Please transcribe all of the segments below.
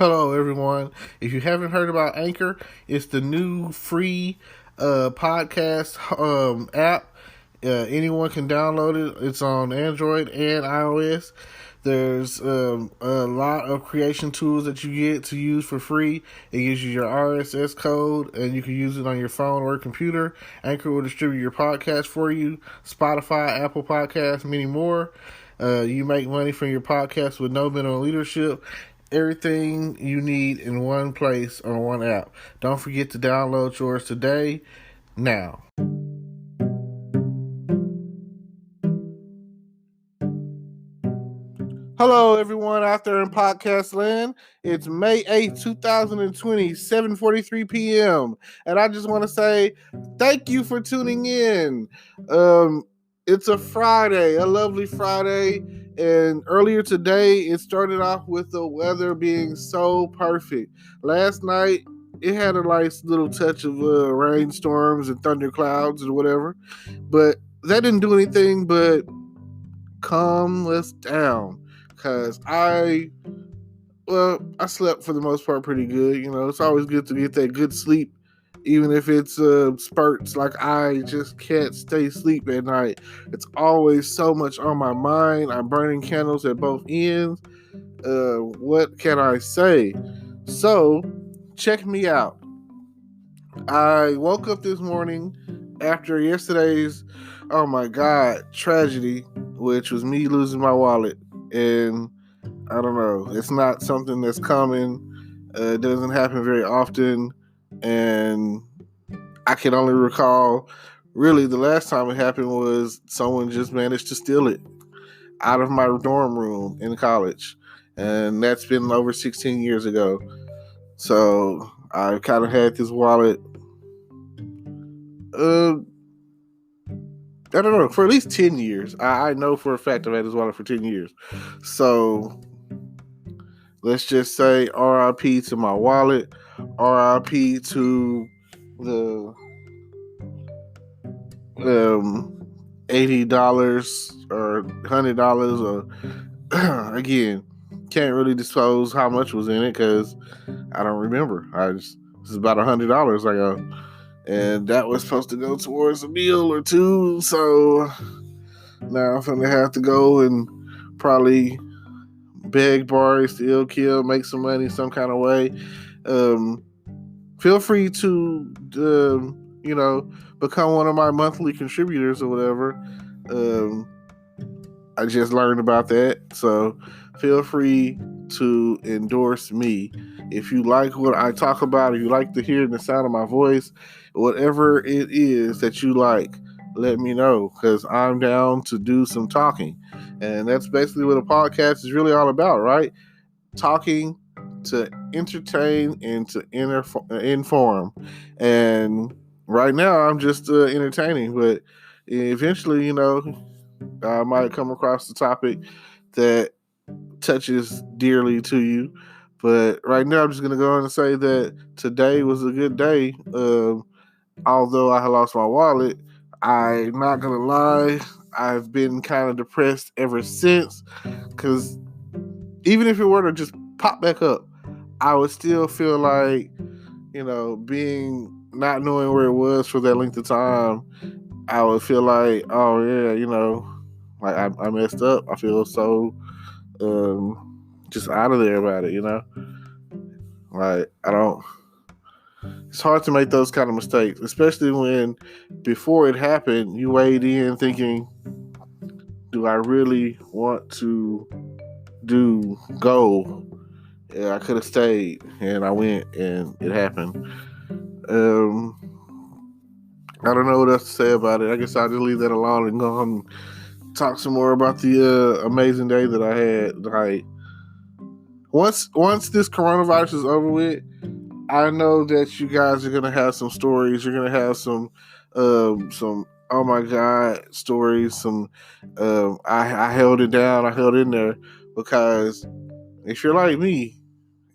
Hello, everyone. If you haven't heard about Anchor, it's the new free podcast app. Anyone can download it. It's on Android and iOS. There's a lot of creation tools that you get to use for free. It gives you your RSS code, and you can use it on your phone or computer. Anchor will distribute your podcast for you. Spotify, Apple Podcasts, many more. You make money from your podcast with no minimum leadership. Everything you need in one place on one app. Don't forget to download yours today, now. Hello, everyone out there in podcast land. It's May 8th, 2020, 7:43 p.m. And I just want to say thank you for tuning in. It's a Friday, a lovely Friday. And earlier today, it started off with the weather being so perfect. Last night, it had a nice little touch of rainstorms and thunderclouds or whatever. But that didn't do anything but calm us down. Because I slept for the most part pretty good. You know, it's always good to get that good sleep, even if it's spurts. Like, I just can't stay asleep at night. It's always so much on my mind. I'm burning candles at both ends. What can I say? So, check me out. I woke up this morning after yesterday's, oh my God, tragedy, which was me losing my wallet. And I don't know, it's not something that's common. It doesn't happen very often. And I can only recall, really, the last time it happened was someone just managed to steal it out of my dorm room in college. And that's been over 16 years ago. So I kind of had this wallet, I don't know, for at least 10 years. I know for a fact I've had this wallet for 10 years. So let's just say RIP to my wallet, RIP to the $80 or $100 or again, can't really disclose how much was in it because I don't remember. This is about $100 I got. And that was supposed to go towards a meal or two. So now I'm gonna have to go and probably beg, borrow, steal, kill, make some money some kind of way. Feel free to, become one of my monthly contributors or whatever. I just learned about that. So feel free to endorse me. If you like what I talk about, if you like to hear the sound of my voice, whatever it is that you like, let me know, because I'm down to do some talking. And that's basically what a podcast is really all about, right? Talking to entertain and to inform. And right now, I'm just entertaining, but eventually, I might come across the topic that touches dearly to you. But right now, I'm just going to go on and say that today was a good day. Although I had lost my wallet, I'm not going to lie, I've been kind of depressed ever since. Because even if it were to just pop back up, I would still feel like, being not knowing where it was for that length of time, I would feel like, oh yeah, like I messed up. I feel so just out of there about it, Like, I don't. It's hard to make those kind of mistakes, especially when before it happened, you weighed in thinking, do I really want to go? Yeah, I could have stayed, and I went, and it happened. I don't know what else to say about it. I guess I'll just leave that alone and go on and talk some more about the amazing day that I had. Like, once this coronavirus is over with, I know that you guys are gonna have some stories. You're gonna have some oh my God stories. Some I held it down. I held in there because if you're like me,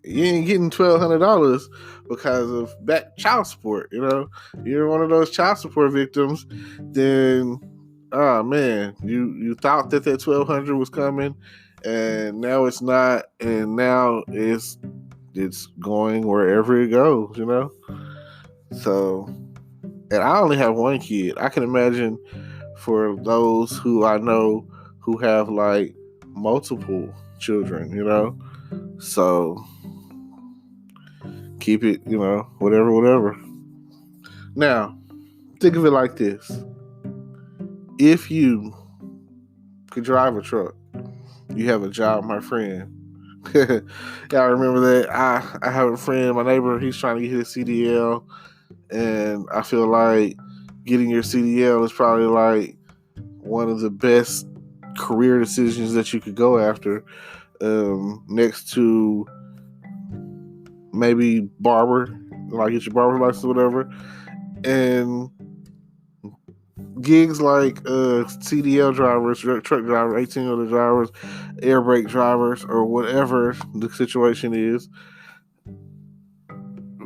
you ain't getting $1,200 because of back child support. You're one of those child support victims. Then, oh man, you thought that 1,200 was coming, and now it's not, and now it's it's going wherever it goes, So, and I only have one kid. I can imagine for those who I know who have like multiple children, So keep it, whatever. Now, think of it like this. If you could drive a truck, you have a job, my friend. Y'all remember that? I have a friend, my neighbor, he's trying to get his CDL, and I feel like getting your CDL is probably like one of the best career decisions that you could go after, next to maybe barber, like get your barber license or whatever. And gigs like CDL drivers, truck drivers, 18-wheeler drivers, air brake drivers, or whatever the situation is,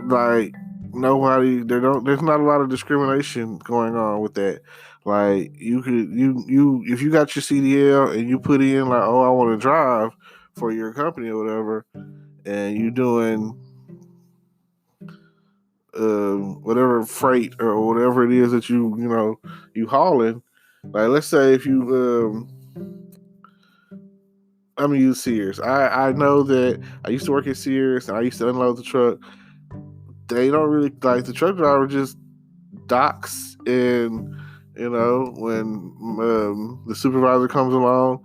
like there's not a lot of discrimination going on with that. Like you if you got your CDL and you put in like, oh, I want to drive for your company or whatever, and you doing whatever freight or whatever it is that you hauling. Like let's say if you I'm gonna use Sears. I know that I used to work at Sears and I used to unload the truck. They don't really like the truck driver just docks, and when the supervisor comes along,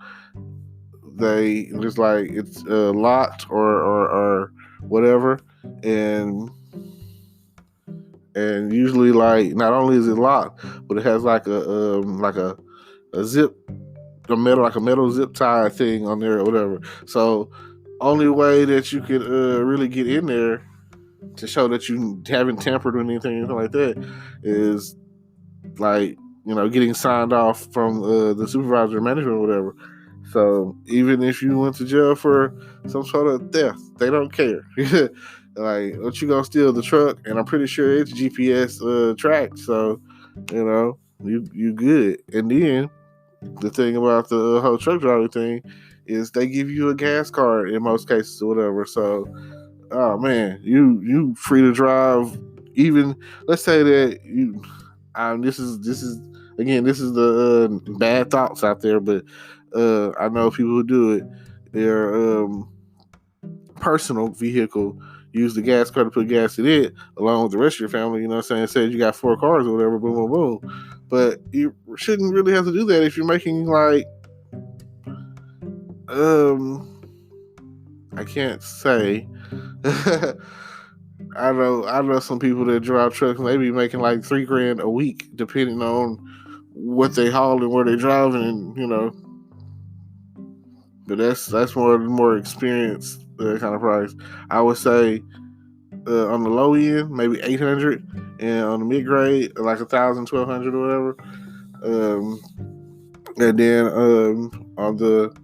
they just like it's locked or whatever, and usually like not only is it locked, but it has like a zip, a metal zip tie thing on there or whatever. So only way that you could really get in there to show that you haven't tampered with anything like that is like getting signed off from the supervisor or management or whatever. So even if you went to jail for some sort of theft, they don't care. Like, what you gonna steal the truck? And I'm pretty sure it's GPS tracked, so you good. And then the thing about the whole truck driving thing is they give you a gas card in most cases or whatever. So, oh man, you free to drive. Even let's say that you. This is the bad thoughts out there, but I know people who do it. Their personal vehicle, use the gas card to put gas in it, along with the rest of your family. You know what I'm saying? Say you got 4 cars or whatever, boom, boom, boom. But you shouldn't really have to do that if you're making like, I can't say. I know some people that drive trucks and they be making like $3,000 a week, depending on what they haul and where they driving, and But that's more experienced kind of price. I would say on the low end maybe 800, and on the mid grade like 1,000, 1,200 or whatever. And then on the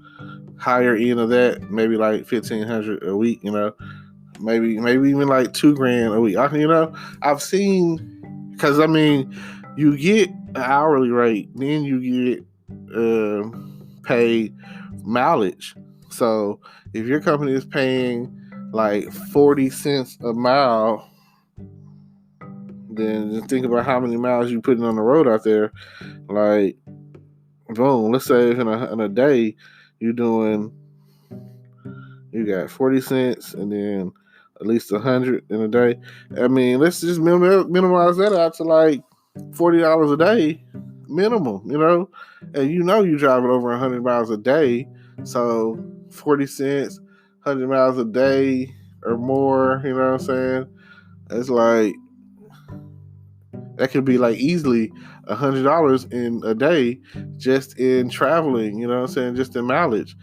higher end of that, maybe like 1,500 a week. Maybe even like $2,000 a week. I've seen, because you get an hourly rate, then you get paid mileage. So if your company is paying like 40 cents a mile, then just think about how many miles you're putting on the road out there. Like, boom, let's say in a day you got 40 cents and then at least 100 in a day. Let's just minimize that out to like $40 a day minimum, and you're driving over 100 miles a day. So 40 cents, 100 miles a day or more, you know what I'm saying? It's like, that could be like easily $100 in a day just in traveling, you know what I'm saying? Just in mileage.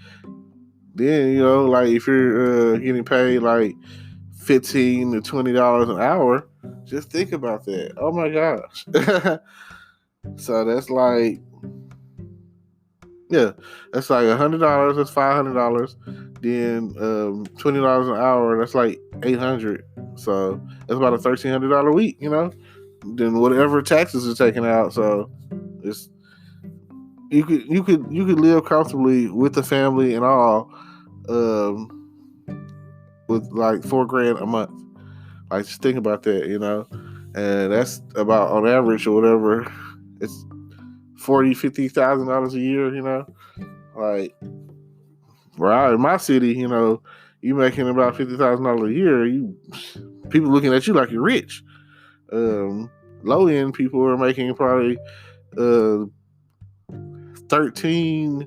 Then, like if you're getting paid like $15 to $20 an hour, just think about that. Oh my gosh. So that's like, yeah, that's like $100. That's $500. Then $20 an hour. That's like $800. So that's about a $1,300 a week. Then whatever taxes are taken out. So it's you could live comfortably with the family and all. with like $4,000 a month. Like, just think about that, and that's about on average or whatever. It's $40,000-$50,000 a year, like right in my city, you making about $50,000 a year. People looking at you like you're rich. Low end people are making probably 13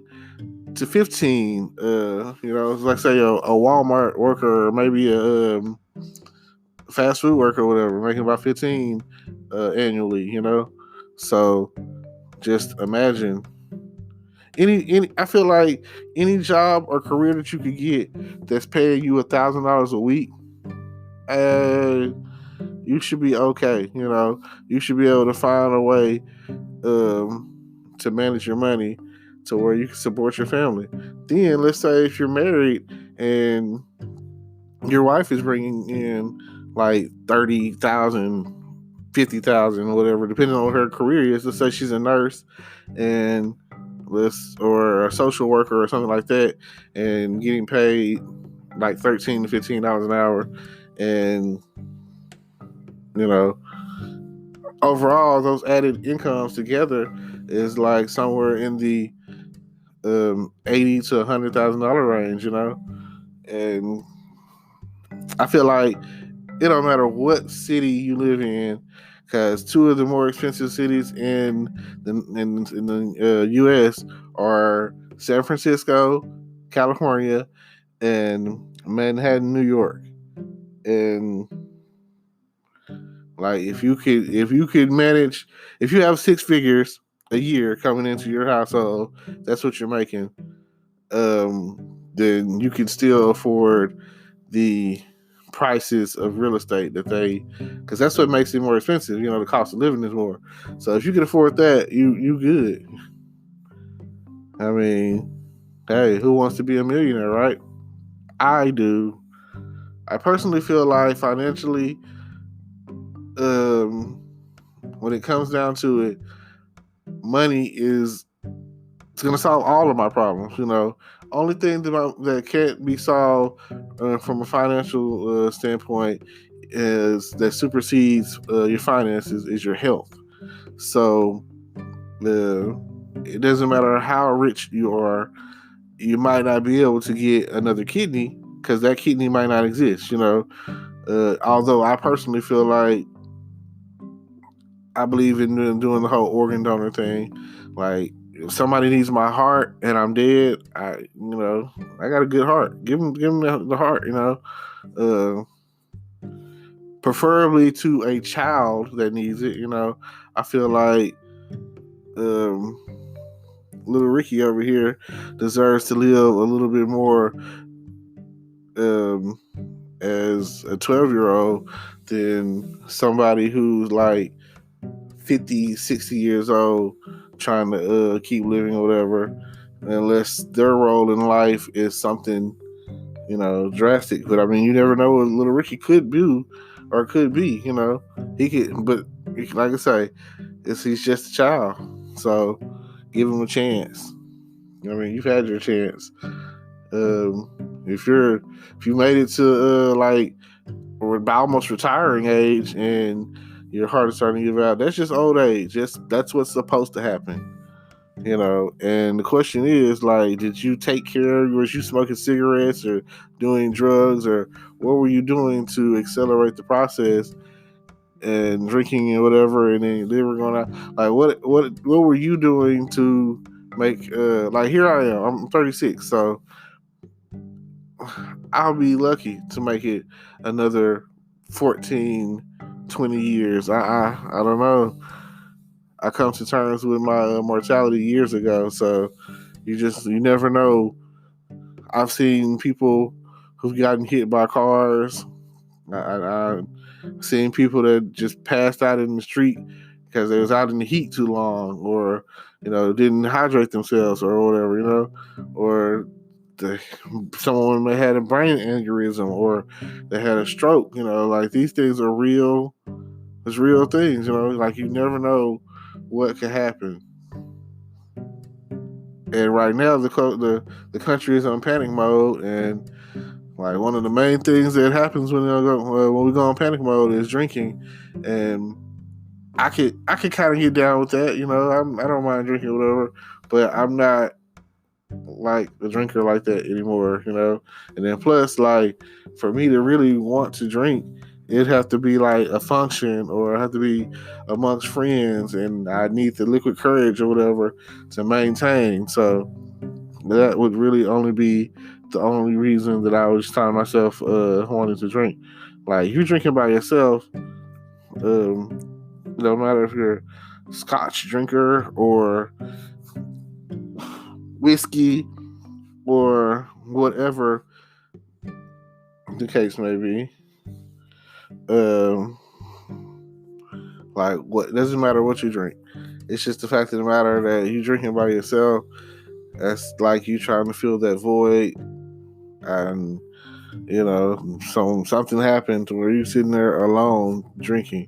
to 15. Like say a Walmart worker or maybe a fast food worker or whatever, making about 15 annually. So just imagine any. I feel like any job or career that you could get that's paying you $1,000 a week, you should be okay. You should be able to find a way to manage your money to where you can support your family. Then let's say if you're married and your wife is bringing in like 30,000, 50,000, whatever, depending on what her career is. Let's say she's a nurse and or a social worker or something like that, and getting paid like $13 to $15 an hour, and overall those added incomes together is like somewhere in the $80,000 to $100,000 range, and I feel like it don't matter what city you live in, because two of the more expensive cities in the U.S. are San Francisco, California, and Manhattan, New York. And like if you could manage, if you have 6 figures a year coming into your household, that's what you're making. Then you can still afford the prices of real estate because that's what makes it more expensive. The cost of living is more. So if you can afford that, you good. I mean, hey, who wants to be a millionaire, right? I do. I personally feel like financially, when it comes down to it, money is it's gonna solve all of my problems. Only thing that can't be solved from a financial standpoint that supersedes your finances is your health. So it doesn't matter how rich you are, you might not be able to get another kidney because that kidney might not exist. Although I personally feel like I believe in doing the whole organ donor thing. Like, if somebody needs my heart and I'm dead, I got a good heart. Give them the heart. Preferably to a child that needs it. I feel like little Ricky over here deserves to live a little bit more as a 12-year-old than somebody who's like 50, 60 years old trying to keep living or whatever, unless their role in life is something drastic. But I mean, you never know what little Ricky could do or could be. He could, but like I say, he's just a child, so give him a chance. I mean, you've had your chance. If you made it to like or almost retiring age and your heart is starting to give out, that's just old age. That's what's supposed to happen. And the question is, like, did you take care? Was you smoking cigarettes or doing drugs, or what were you doing to accelerate the process and drinking and whatever, and then your liver going out? Like, what were you doing to make? Like, here I am. I'm 36, so I'll be lucky to make it another 14, 20 years. I don't know. I come to terms with my mortality years ago, so you never know. I've seen people who've gotten hit by cars. I've seen people that just passed out in the street because they was out in the heat too long, or didn't hydrate themselves or whatever, or someone may had a brain aneurysm or they had a stroke. Like, these things are real. It's real things. Like, you never know what could happen. And right now, the country is on panic mode, and Like one of the main things that happens when we go on panic mode is drinking, and I could kind of get down with that. I don't mind drinking or whatever, but I'm not like a drinker like that anymore. And then plus, like, for me to really want to drink, it'd have to be like a function, or have to be amongst friends, and I need the liquid courage or whatever to maintain. So that would really only be the only reason that I was finding myself wanting to drink. Like, if you're drinking by yourself, no matter if you're a Scotch drinker or whiskey or whatever the case may be, like, what, it doesn't matter what you drink. It's just the fact of the matter that you drinking by yourself. That's like you trying to fill that void, and something happened to where you sitting there alone drinking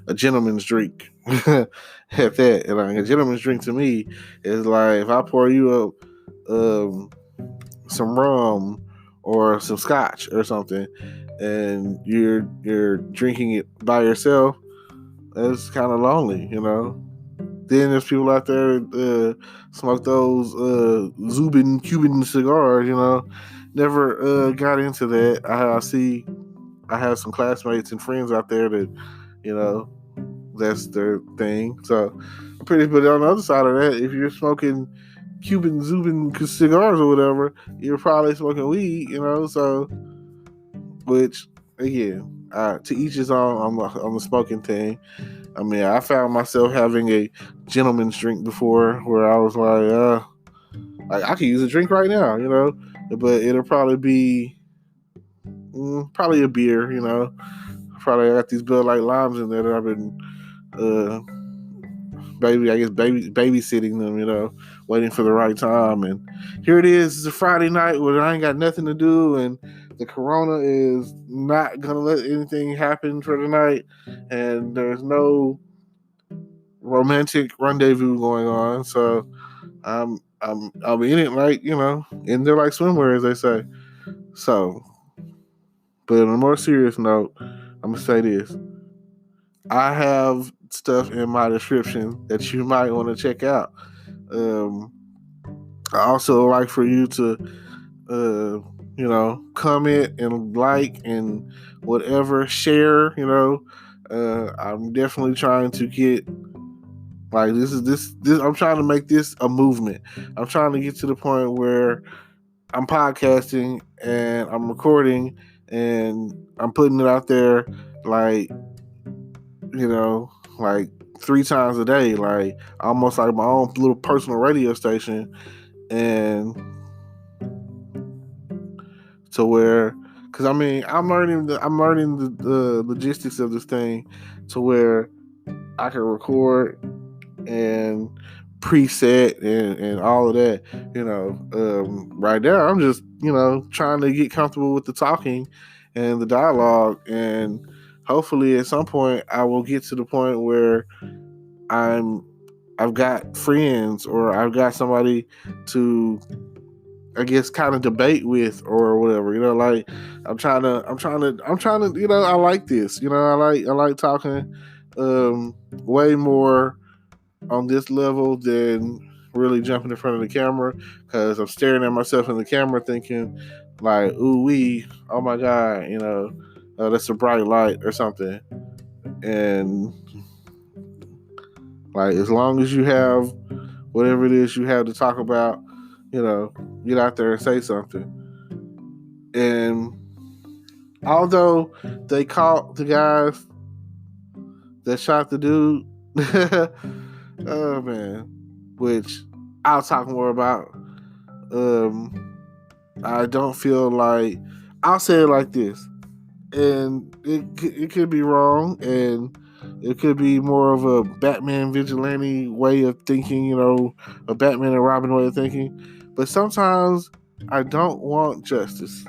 a gentleman's drink. At that, and like, a gentleman's drink to me is like if I pour you up some rum or some scotch or something, and you're drinking it by yourself. That's kind of lonely. Then there's people out there smoke those Zubin Cuban cigars. Never got into that. I have some classmates and friends out there that that's their thing. So but on the other side of that, if you're smoking Cuban Zubin cigars or whatever, you're probably smoking weed. So, which again, to each his own on the smoking thing. I mean, I found myself having a gentleman's drink before, where I was like I could use a drink right now, but it'll probably be probably a beer, Probably got these Bud Light Limes in there that I've been babysitting them, waiting for the right time. And here it is. It's a Friday night where I ain't got nothing to do, and the corona is not gonna let anything happen for the night, and there's no romantic rendezvous going on. So I'll be in it like in there like swimwear, as they say. So, but on a more serious note, I'm gonna say this: I have stuff in my description that you might want to check out. I also like for you to, comment and like and whatever, share. I'm definitely trying to get like this. I'm trying to make this a movement. I'm trying to get to the point where I'm podcasting and I'm recording and I'm putting it out there, like, like 3 times a day, like almost like my own little personal radio station. And to where, because I mean, I'm learning the logistics of this thing to where I can record and preset and all of that. Right now I'm just trying to get comfortable with the talking and the dialogue, and hopefully at some point I will get to the point where I've got friends, or I've got somebody to, I guess, kind of debate with or whatever. Like I'm trying to, I like this. I like talking way more on this level than really jumping in front of the camera, because I'm staring at myself in the camera thinking like, ooh wee, oh my god, that's a bright light or something. And like, as long as you have whatever it is you have to talk about, get out there and say something. And although they caught the guys that shot the dude, oh man, which I'll talk more about. I don't feel like, I'll say it like this, and it could be wrong, and it could be more of a Batman vigilante way of thinking, a Batman and Robin way of thinking. But sometimes I don't want justice.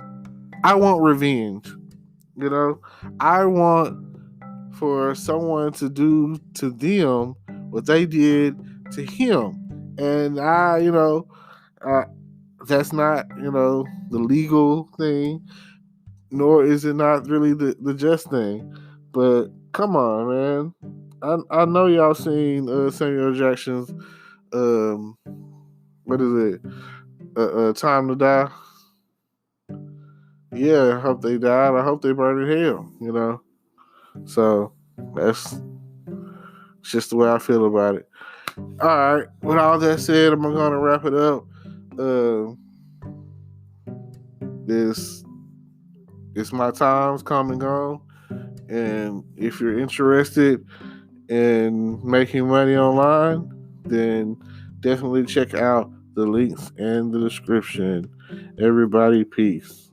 I want revenge. I want for someone to do to them what they did to him. And that's not, the legal thing, nor is it not really the just thing. But come on, man. I know y'all seen Samuel Jackson's what is it? Time to Die. Yeah, I hope they died. I hope they burned in hell. So that's just the way I feel about it. All right. With all that said, I'm gonna wrap it up. This my time's come and gone, and if you're interested in making money online, then definitely check out the links in the description. Everybody, peace.